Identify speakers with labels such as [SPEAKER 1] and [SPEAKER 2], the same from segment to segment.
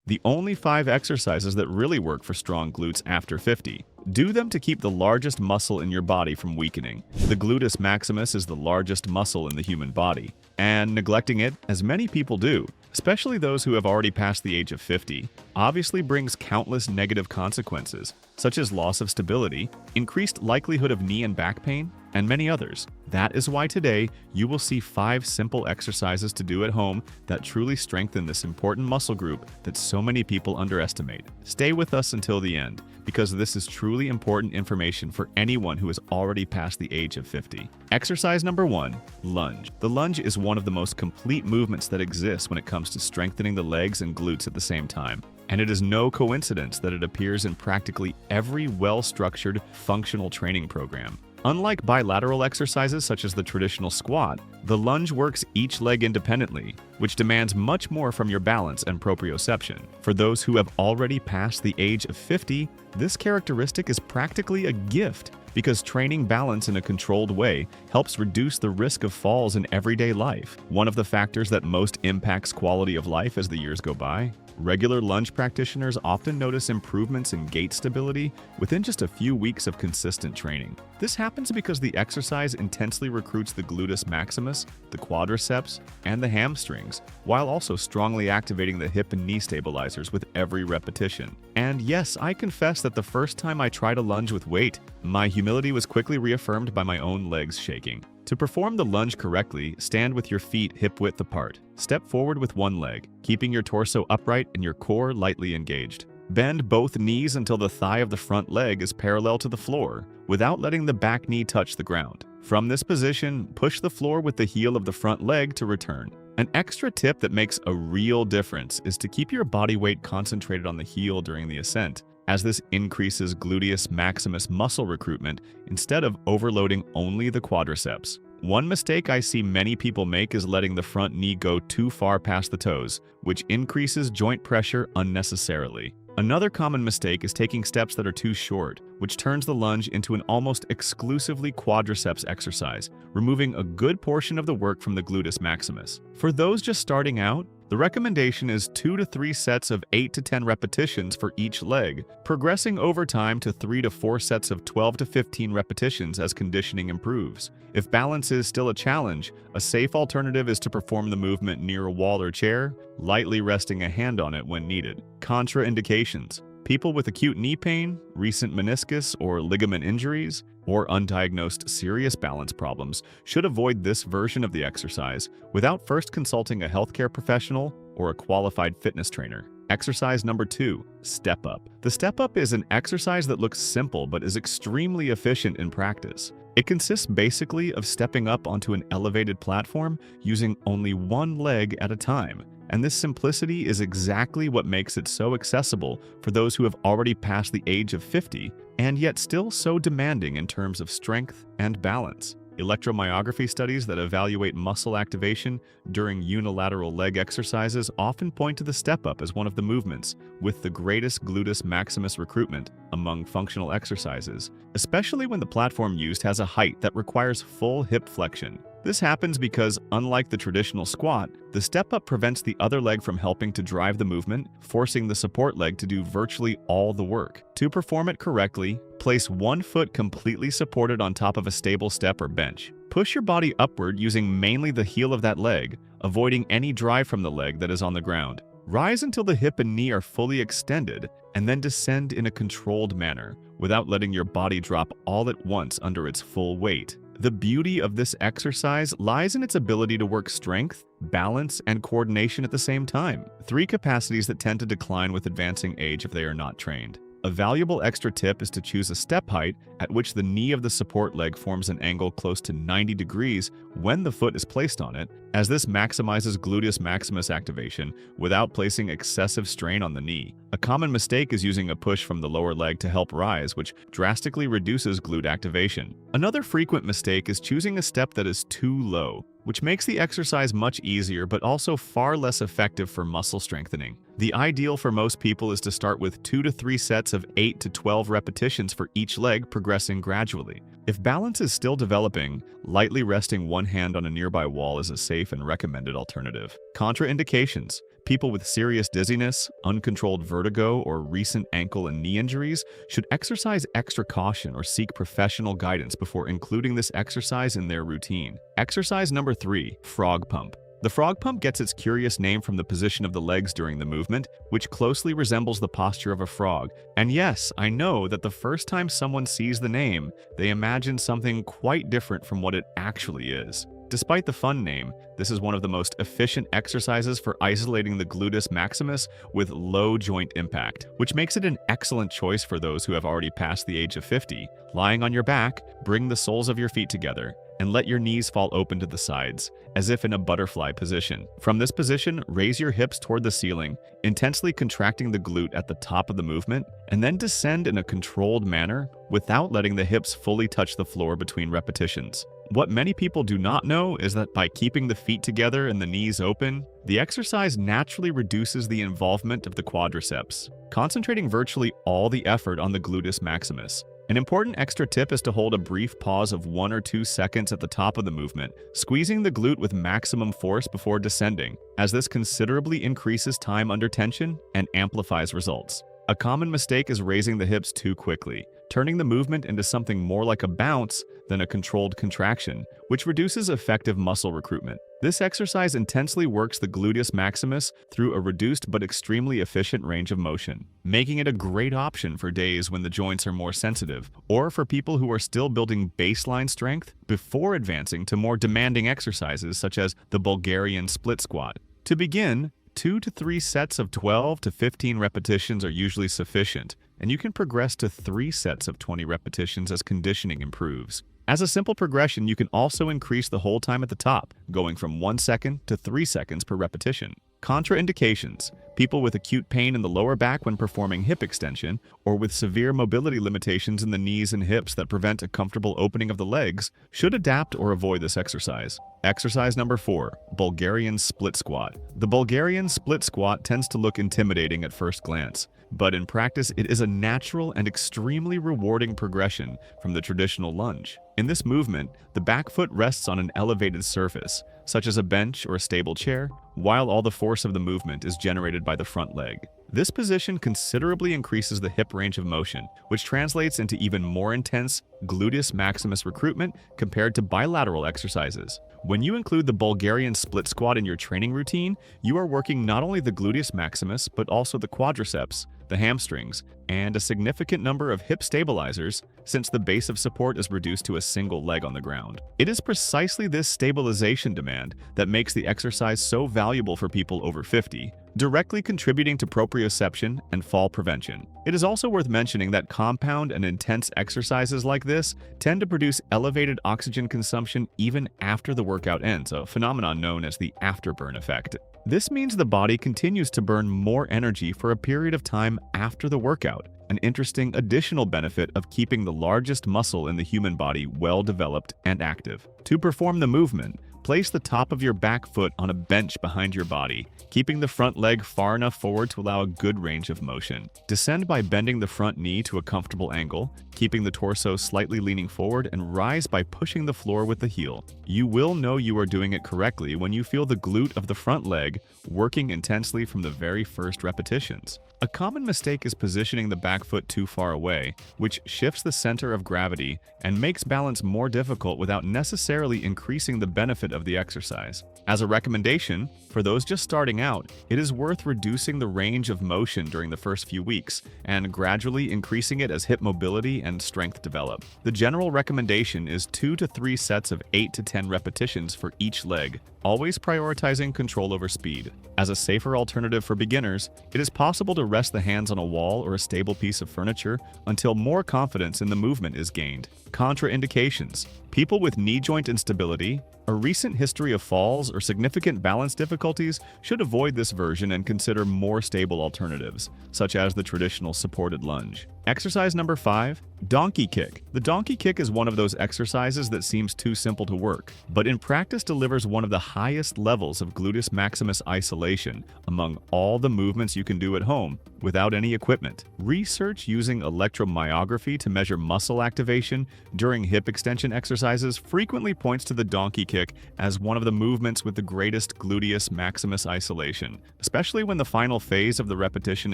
[SPEAKER 1] the only 5 exercises that really work for strong glutes after 50. Do them to keep the largest muscle in your body from weakening. The gluteus maximus is the largest muscle in the human body, and neglecting it, as many people do, especially those who have already passed the age of 50, obviously brings countless negative consequences, such as loss of stability, increased likelihood of knee and back pain, and many others. That is why today you will see 5 simple exercises to do at home that truly strengthen this important muscle group that so many people underestimate. Stay with us until the end, because this is truly important information for anyone who has already passed the age of 50. Exercise number 1, lunge. The lunge is one of the most complete movements that exists when it comes to strengthening the legs and glutes at the same time. And it is no coincidence that it appears in practically every well-structured functional training program. Unlike bilateral exercises such as the traditional squat, the lunge works each leg independently, which demands much more from your balance and proprioception. For those who have already passed the age of 50, this characteristic is practically a gift because training balance in a controlled way helps reduce the risk of falls in everyday life, one of the factors that most impacts quality of life as the years go by. Regular lunge practitioners often notice improvements in gait stability within just a few weeks of consistent training. This happens because the exercise intensely recruits the gluteus maximus, the quadriceps, and the hamstrings, while also strongly activating the hip and knee stabilizers with every repetition. And yes, I confess that the first time I tried a lunge with weight, my humility was quickly reaffirmed by my own legs shaking. To perform the lunge correctly, stand with your feet hip-width apart. Step forward with one leg, keeping your torso upright and your core lightly engaged. Bend both knees until the thigh of the front leg is parallel to the floor, without letting the back knee touch the ground. From this position, push the floor with the heel of the front leg to return. An extra tip that makes a real difference is to keep your body weight concentrated on the heel during the ascent, as this increases gluteus maximus muscle recruitment instead of overloading only the quadriceps. One mistake I see many people make is letting the front knee go too far past the toes, which increases joint pressure unnecessarily. Another common mistake is taking steps that are too short, which turns the lunge into an almost exclusively quadriceps exercise, removing a good portion of the work from the gluteus maximus. For those just starting out, the recommendation is 2 to 3 sets of 8 to 10 repetitions for each leg, progressing over time to 3 to 4 sets of 12 to 15 repetitions as conditioning improves. If balance is still a challenge, a safe alternative is to perform the movement near a wall or chair, lightly resting a hand on it when needed. Contraindications: people with acute knee pain, recent meniscus or ligament injuries, or undiagnosed serious balance problems should avoid this version of the exercise without first consulting a healthcare professional or a qualified fitness trainer. Exercise number 2, step up. The step up is an exercise that looks simple but is extremely efficient in practice. It consists basically of stepping up onto an elevated platform using only one leg at a time. And this simplicity is exactly what makes it so accessible for those who have already passed the age of 50 and yet still so demanding in terms of strength and balance. Electromyography studies that evaluate muscle activation during unilateral leg exercises often point to the step-up as one of the movements with the greatest gluteus maximus recruitment among functional exercises, especially when the platform used has a height that requires full hip flexion. This happens because, unlike the traditional squat, the step-up prevents the other leg from helping to drive the movement, forcing the support leg to do virtually all the work. To perform it correctly, place one foot completely supported on top of a stable step or bench. Push your body upward using mainly the heel of that leg, avoiding any drive from the leg that is on the ground. Rise until the hip and knee are fully extended, and then descend in a controlled manner, without letting your body drop all at once under its full weight. The beauty of this exercise lies in its ability to work strength, balance, and coordination at the same time, 3 capacities that tend to decline with advancing age if they are not trained. A valuable extra tip is to choose a step height at which the knee of the support leg forms an angle close to 90 degrees when the foot is placed on it, as this maximizes gluteus maximus activation without placing excessive strain on the knee. A common mistake is using a push from the lower leg to help rise, which drastically reduces glute activation. Another frequent mistake is choosing a step that is too low, which makes the exercise much easier but also far less effective for muscle strengthening. The ideal for most people is to start with 2 to 3 sets of 8 to 12 repetitions for each leg, progressing gradually. If balance is still developing, lightly resting one hand on a nearby wall is a safe and recommended alternative. Contraindications: People with serious dizziness, uncontrolled vertigo, or recent ankle and knee injuries should exercise extra caution or seek professional guidance before including this exercise in their routine. Exercise number 3, frog pump. The frog pump gets its curious name from the position of the legs during the movement, which closely resembles the posture of a frog. And yes, I know that the first time someone sees the name, they imagine something quite different from what it actually is. Despite the fun name, this is one of the most efficient exercises for isolating the gluteus maximus with low joint impact, which makes it an excellent choice for those who have already passed the age of 50. Lying on your back, bring the soles of your feet together and let your knees fall open to the sides, as if in a butterfly position. From this position, raise your hips toward the ceiling, intensely contracting the glute at the top of the movement, and then descend in a controlled manner without letting the hips fully touch the floor between repetitions. What many people do not know is that by keeping the feet together and the knees open, the exercise naturally reduces the involvement of the quadriceps, concentrating virtually all the effort on the gluteus maximus. An important extra tip is to hold a brief pause of 1 or 2 seconds at the top of the movement, squeezing the glute with maximum force before descending, as this considerably increases time under tension and amplifies results. A common mistake is raising the hips too quickly, turning the movement into something more like a bounce than a controlled contraction, which reduces effective muscle recruitment. This exercise intensely works the gluteus maximus through a reduced but extremely efficient range of motion, making it a great option for days when the joints are more sensitive, or for people who are still building baseline strength before advancing to more demanding exercises such as the Bulgarian split squat. To begin, 2 to 3 sets of 12 to 15 repetitions are usually sufficient, and you can progress to 3 sets of 20 repetitions as conditioning improves. As a simple progression, you can also increase the hold time at the top, going from 1 second to 3 seconds per repetition. Contraindications: people with acute pain in the lower back when performing hip extension, or with severe mobility limitations in the knees and hips that prevent a comfortable opening of the legs, should adapt or avoid this exercise. Exercise number 4, Bulgarian split squat. The Bulgarian split squat tends to look intimidating at first glance, but in practice it is a natural and extremely rewarding progression from the traditional lunge. In this movement, the back foot rests on an elevated surface, such as a bench or a stable chair, while all the force of the movement is generated by the front leg. This position considerably increases the hip range of motion, which translates into even more intense gluteus maximus recruitment compared to bilateral exercises. When you include the Bulgarian split squat in your training routine, you are working not only the gluteus maximus, but also the quadriceps, the hamstrings, and a significant number of hip stabilizers, since the base of support is reduced to a single leg on the ground. It is precisely this stabilization demand that makes the exercise so valuable for people over 50, directly contributing to proprioception and fall prevention. It is also worth mentioning that compound and intense exercises like this tend to produce elevated oxygen consumption even after the workout ends, a phenomenon known as the afterburn effect. This means the body continues to burn more energy for a period of time after the workout, an interesting additional benefit of keeping the largest muscle in the human body well developed and active. To perform the movement, place the top of your back foot on a bench behind your body, keeping the front leg far enough forward to allow a good range of motion. Descend by bending the front knee to a comfortable angle, keeping the torso slightly leaning forward, and rise by pushing the floor with the heel. You will know you are doing it correctly when you feel the glute of the front leg working intensely from the very first repetitions. A common mistake is positioning the back foot too far away, which shifts the center of gravity and makes balance more difficult without necessarily increasing the benefit of the exercise. As a recommendation, for those just starting out, it is worth reducing the range of motion during the first few weeks and gradually increasing it as hip mobility and strength develop. The general recommendation is 2 to 3 sets of 8 to 10 repetitions for each leg, always prioritizing control over speed. As a safer alternative for beginners, it is possible to rest the hands on a wall or a stable piece of furniture until more confidence in the movement is gained. Contraindications: people with knee joint instability, a recent history of falls, or significant balance difficulties should avoid this version and consider more stable alternatives, such as the traditional supported lunge. Exercise number 5, donkey kick. The donkey kick is one of those exercises that seems too simple to work, but in practice delivers one of the highest levels of gluteus maximus isolation among all the movements you can do at home without any equipment. Research using electromyography to measure muscle activation during hip extension exercises frequently points to the donkey kick kick as one of the movements with the greatest gluteus maximus isolation, especially when the final phase of the repetition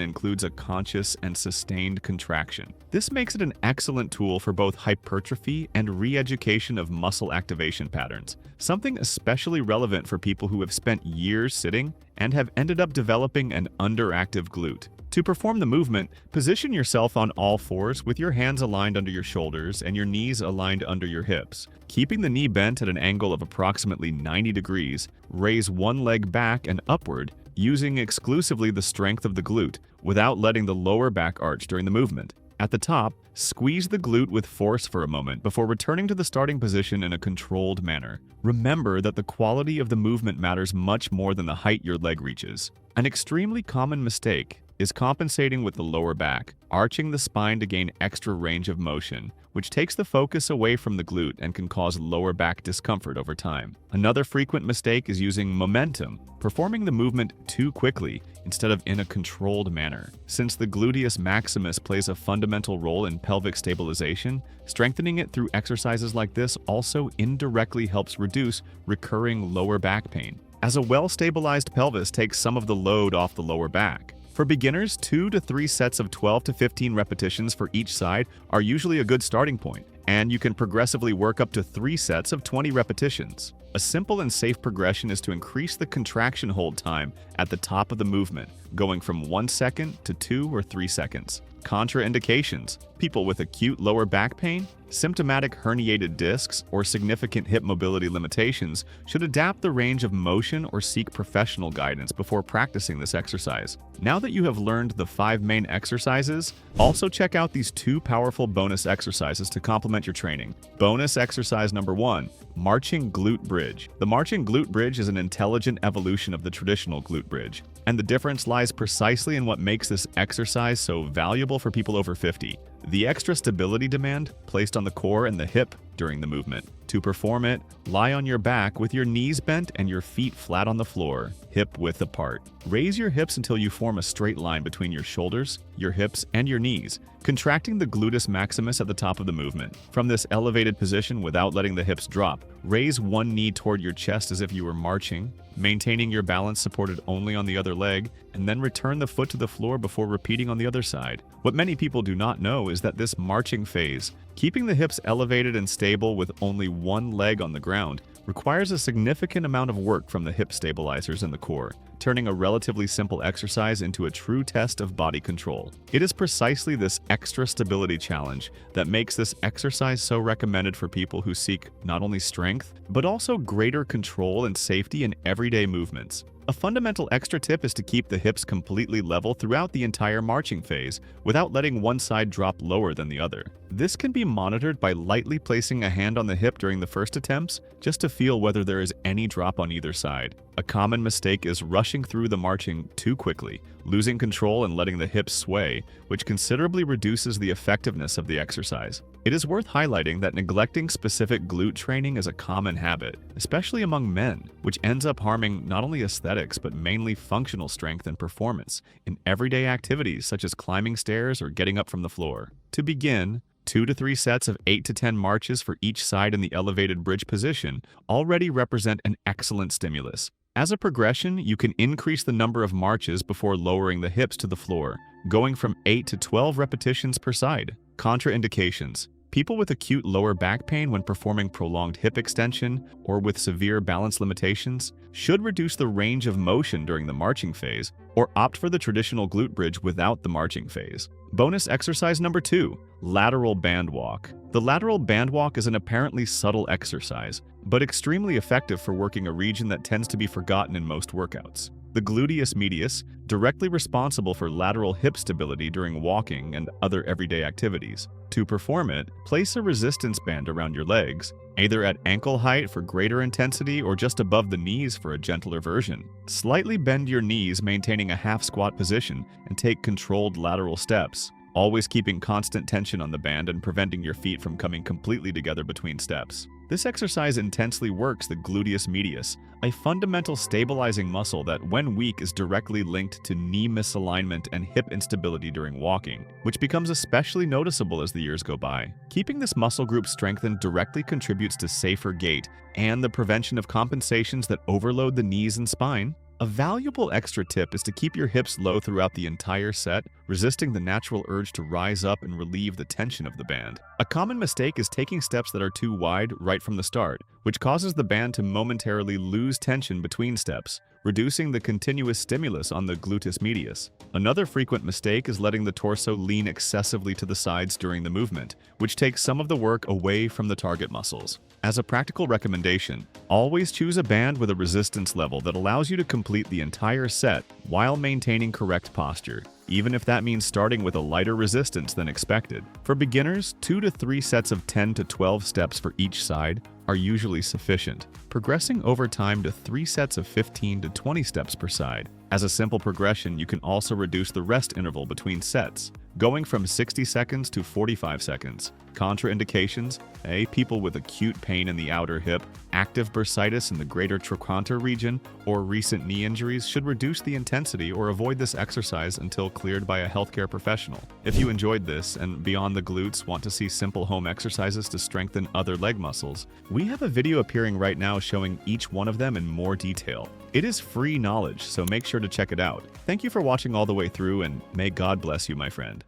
[SPEAKER 1] includes a conscious and sustained contraction. This makes it an excellent tool for both hypertrophy and re-education of muscle activation patterns, something especially relevant for people who have spent years sitting and have ended up developing an underactive glute. To perform the movement, position yourself on all fours with your hands aligned under your shoulders and your knees aligned under your hips. Keeping the knee bent at an angle of approximately 90 degrees, raise one leg back and upward, using exclusively the strength of the glute, without letting the lower back arch during the movement. At the top, squeeze the glute with force for a moment before returning to the starting position in a controlled manner. Remember that the quality of the movement matters much more than the height your leg reaches. An extremely common mistake is compensating with the lower back, arching the spine to gain extra range of motion, which takes the focus away from the glute and can cause lower back discomfort over time. Another frequent mistake is using momentum, performing the movement too quickly instead of in a controlled manner. Since the gluteus maximus plays a fundamental role in pelvic stabilization, strengthening it through exercises like this also indirectly helps reduce recurring lower back pain, as a well-stabilized pelvis takes some of the load off the lower back. For beginners, 2 to 3 sets of 12 to 15 repetitions for each side are usually a good starting point, and you can progressively work up to 3 sets of 20 repetitions. A simple and safe progression is to increase the contraction hold time at the top of the movement, going from 1 second to 2 or 3 seconds. Contraindications: people with acute lower back pain, symptomatic herniated discs, or significant hip mobility limitations should adapt the range of motion or seek professional guidance before practicing this exercise. Now that you have learned the 5 main exercises, also check out these 2 powerful bonus exercises to complement your training. Bonus exercise number 1, Marching Glute Bridge. The Marching Glute Bridge is an intelligent evolution of the traditional glute bridge, and the difference lies precisely in what makes this exercise so valuable for people over 50. The extra stability demand placed on the core and the hip during the movement. To perform it, lie on your back with your knees bent and your feet flat on the floor, hip width apart. Raise your hips until you form a straight line between your shoulders, your hips, and your knees, contracting the gluteus maximus at the top of the movement. From this elevated position without letting the hips drop, raise one knee toward your chest as if you were marching, maintaining your balance supported only on the other leg, and then return the foot to the floor before repeating on the other side. What many people do not know is that this marching phase, keeping the hips elevated and stable with only one leg on the ground, requires a significant amount of work from the hip stabilizers in the core, turning a relatively simple exercise into a true test of body control. It is precisely this extra stability challenge that makes this exercise so recommended for people who seek not only strength, but also greater control and safety in everyday movements. A fundamental extra tip is to keep the hips completely level throughout the entire marching phase without letting one side drop lower than the other. This can be monitored by lightly placing a hand on the hip during the first attempts just to feel whether there is any drop on either side. A common mistake is rushing through the marching too quickly, losing control and letting the hips sway, which considerably reduces the effectiveness of the exercise. It is worth highlighting that neglecting specific glute training is a common habit, especially among men, which ends up harming not only aesthetics but mainly functional strength and performance in everyday activities such as climbing stairs or getting up from the floor. To begin, 2 to 3 sets of 8 to 10 marches for each side in the elevated bridge position already represent an excellent stimulus. As a progression, you can increase the number of marches before lowering the hips to the floor, going from 8 to 12 repetitions per side. Contraindications: people with acute lower back pain when performing prolonged hip extension or with severe balance limitations should reduce the range of motion during the marching phase or opt for the traditional glute bridge without the marching phase. Bonus exercise number 2, lateral band walk. The lateral band walk is an apparently subtle exercise, but extremely effective for working a region that tends to be forgotten in most workouts. The gluteus medius, directly responsible for lateral hip stability during walking and other everyday activities. To perform it, place a resistance band around your legs, either at ankle height for greater intensity or just above the knees for a gentler version. Slightly bend your knees, maintaining a half squat position, and take controlled lateral steps, always keeping constant tension on the band and preventing your feet from coming completely together between steps. This exercise intensely works the gluteus medius, a fundamental stabilizing muscle that, when weak, is directly linked to knee misalignment and hip instability during walking, which becomes especially noticeable as the years go by. Keeping this muscle group strengthened directly contributes to safer gait and the prevention of compensations that overload the knees and spine. A valuable extra tip is to keep your hips low throughout the entire set, resisting the natural urge to rise up and relieve the tension of the band. A common mistake is taking steps that are too wide right from the start, which causes the band to momentarily lose tension between steps, reducing the continuous stimulus on the gluteus medius. Another frequent mistake is letting the torso lean excessively to the sides during the movement, which takes some of the work away from the target muscles. As a practical recommendation, always choose a band with a resistance level that allows you to complete the entire set while maintaining correct posture, even if that means starting with a lighter resistance than expected. For beginners, 2 to 3 sets of 10 to 12 steps for each side are usually sufficient, progressing over time to 3 sets of 15 to 20 steps per side. As a simple progression, you can also reduce the rest interval between sets, going from 60 seconds to 45 seconds. Contraindications: people with acute pain in the outer hip, active bursitis in the greater trochanter region, or recent knee injuries should reduce the intensity or avoid this exercise until cleared by a healthcare professional. If you enjoyed this and beyond the glutes want to see simple home exercises to strengthen other leg muscles, we have a video appearing right now showing each one of them in more detail. It is free knowledge, so make sure to check it out. Thank you for watching all the way through, and may God bless you, my friend.